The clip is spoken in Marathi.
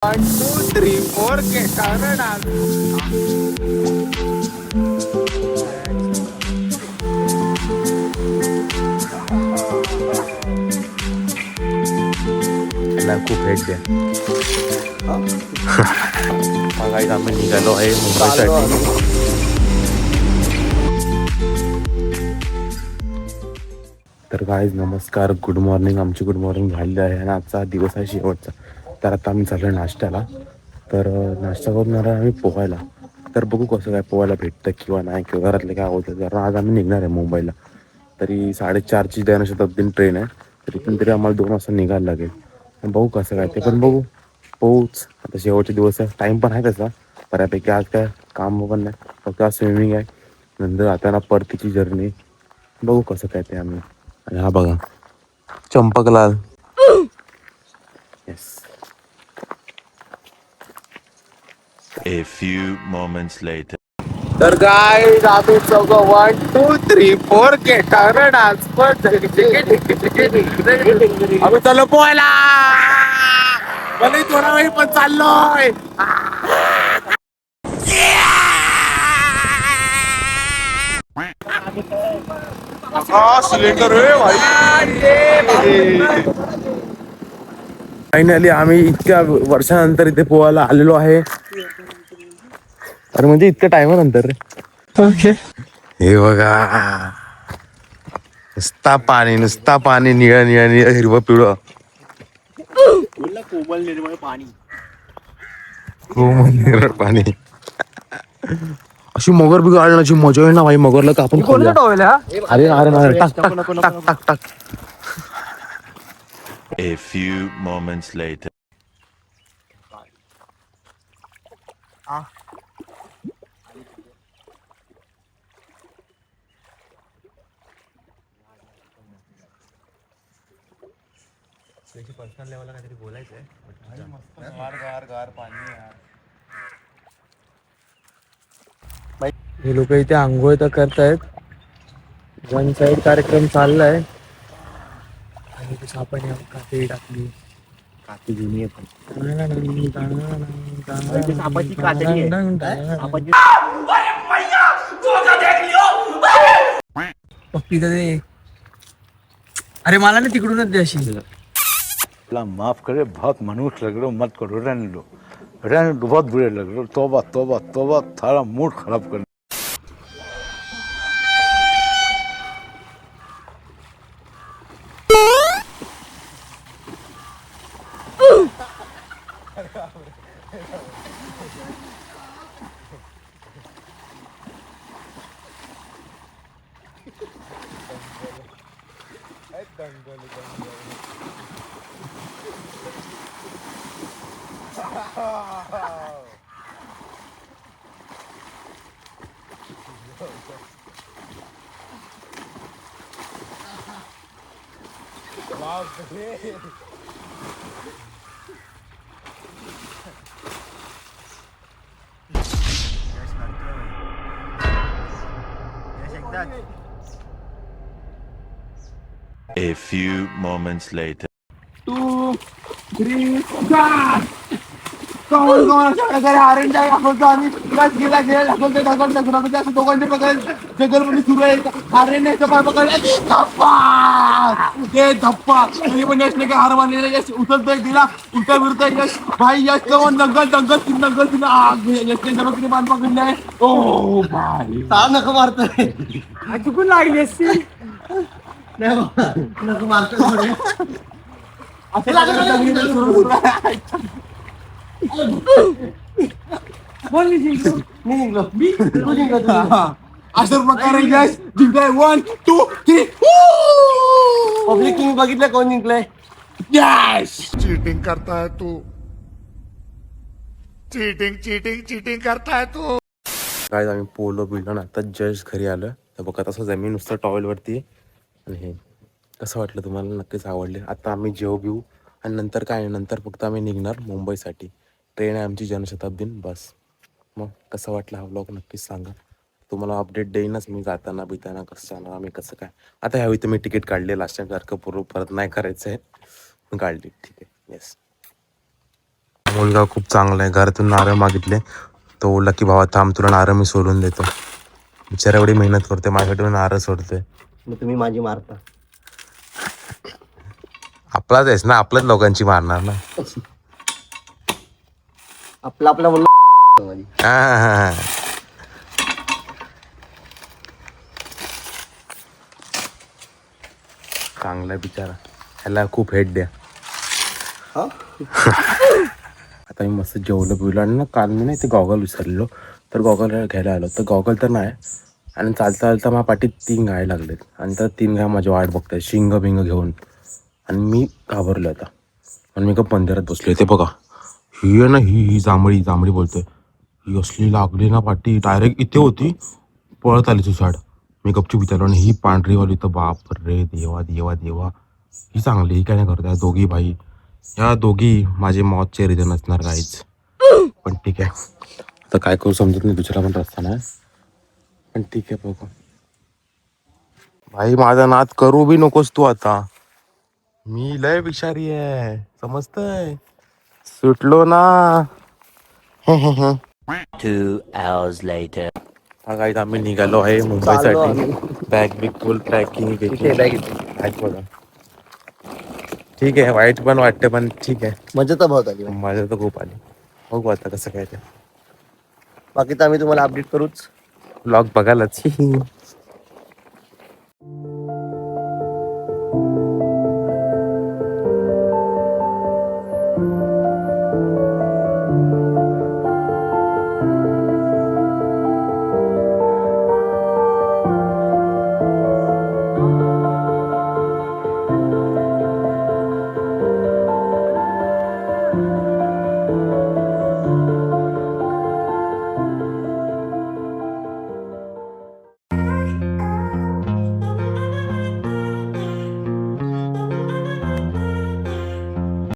1 2 3 4 के कारण त्याला खूप भेट द्या. काही आम्ही निघालो आहे मुंबईसाठी. तर गाईज नमस्कार, गुड मॉर्निंग. आमची गुड मॉर्निंग झालेली आहे आणि आजचा दिवस आहे शेवटचा. तर आता आम्ही चाललो नाश्त्याला. तर नाश्ता करून येणार आम्ही पोहायला. तर बघू कसं काय पोहायला भेटतं किंवा नाही, किंवा घरातले काय होतं. कारण आज आम्ही निघणार आहे मुंबईला. तरी 4:30ची जनशताब्दी ट्रेन आहे. तरी पण तरी आम्हाला 2 वाजता निघायला लागेल. बघू कसं काय ते, पण बघू पोहूच. आता शेवटचे दिवस आहे, टाईम पण आहे तसा बऱ्यापैकी. आज काय काम पण नाही, फक्त आज स्विमिंग आहे. नंतर आता ना परतीची जर्नी. बघू कसं काय ते आम्ही. आणि हा बघा Champaklal. Yes. A few moments later. तर गाईज आम्ही चौघं 1 2 3 4 के कारण आम्ही चाललो पोहायला. मला थोडा वेळ पण चाललोय. सिलेंडर फायनली आम्ही इतक्या वर्षानंतर इथे पोहायला आलेलो आहे. अरे म्हणजे इतक्या टायमानंतर. ओके. हे बघा, नुसता पाणी निळं निळं निळं हिरवं पिवळं. कोमल निर्मळ पाणी. अशी मगर बी गाळण्याची मजा आहे ना भाई. मगरला का आपण खाल्ल्या. अरे अरे टाक टाक टाक टाक टाक. A few moments later. Personal लेवलला काहीतरी बोलायचंय. हे लोक इथे आंघोळ तर करतायत. वन साइड कार्यक्रम चाललाय. आणि आपण काठी टाकली. काठी जुनी आहे पप्पी तर दे. अरे मला ना तिकडूनच दे अशी. माफ करे, बहुत मनुष्य लग रहे हो, मत करो, रहने दो, बहुत बुरे लग रहे हो. तौबा तौबा तौबा, थारा मूड खराब कर. A few moments later. 2 3 4. Orange दाखवतो आम्ही. गेला दाखवतो दाखवतो असं दोघांचे पकड जगलपणी सुरू आहे. आरेंज पाय पकडले ते धप्पा. पण यशने काय हार मानलेला. यश उचलतोय दिला उलटा विरतोय. यश भाई यश करून दंगल दंगल दंगल यशने जरा किती मान पकडले आहे. ओ भाई नको मारतोय. चुकून लागली असती. नको मारतोय. अशा प्रकारे यश जिंकलाय. 1 2 3. पब्लिक तुम्ही बघितलं कोण जिंकलंय. यश. चीटिंग करता है तू. चीटिंग चीटिंग चीटिंग करता है तू. काय आम्ही पोलो बिलो ना आता जस्ट घरी आलं. तर बघा तसं जमीन नुसतं टॉवेलवरती. आणि हे कसं वाटलं तुम्हाला, नक्कीच आवडले. आता आम्ही जेव घेऊ आणि नंतर काय, नंतर फक्त आम्ही निघणार मुंबईसाठी. ट्रेन आहे आमची जनशताब्दी बस. मग कसं वाटलं हा व्लॉग नक्कीच सांगा. तुम्हाला अपडेट देईनच मी जाताना बिताना कसं जाणार आम्ही कसं काय. आता ह्यावेळी तर मी तिकीट काढले, लास्ट टाइम सारखं परत नाही करायचं आहे. काढली, ठीक आहे. येस. मुलगा खूप चांगला आहे. घरातून नारळ मागितले तो बोलला की भावा थांब तुला नारळ मी सोडून देतो. बिचारा एवढी मेहनत करते माझ्यासाठी नारळ सोडतोय. मग तुम्ही माझी मारता. आपलाच आहेस ना आपल्याच लोकांची मारणार ना. आपला म्हणून हा. चांगला आहे बिचारा ह्याला खूप हेट द्या. आता मी मस्त जेवलं बिवलं आणि ना काल मी नाही ते गॉगल विसरलो तर गॉगल घ्यायला आलो तर गॉगल तर नाही आणि चालता चालता माझ्या पाठीत 3 गाय लागलेत आणि तर 3 गाय माझी वाट बघताय शिंग बिंग घेऊन आणि मी घाबरलो आता आणि मी का पंधरात बसलो. ते बघा ही आहे ना ही जांभळी बोलतोय ही असली लागली ना पाठी डायरेक्ट इथे होती पळत आली सुसाड. मी गपचूप विचारलो आणि ही पांढरीवाली तर बाप रे देवा देवा देवा ही चांगली ही काय नाही करत. दोघी भाई या दोघी माझे मौतचे रिझन असणार काहीच पण ठीक आहे आता काय करू समजत नाही. दुसरा पण रस्ता नाही पण ठीक आहे बघू. भाई माझा नाद करू बी नकोस तू आता. मी लय विषारी आहे समजतंय. सुटलो ना. 2 hours later. हा गाईत आम्ही निघालो आहे मुंबईसाठी. बॅग बिग फुल पॅकिंग बघा. ठीक आहे वाईट पण वाटते पण ठीक आहे. मजा तर बहुत आली. मजा तर खूप आली. बघू आता कसं काय ते बाकी तर आम्ही तुम्हाला अपडेट करूच. ब्लॉग बघायलाच.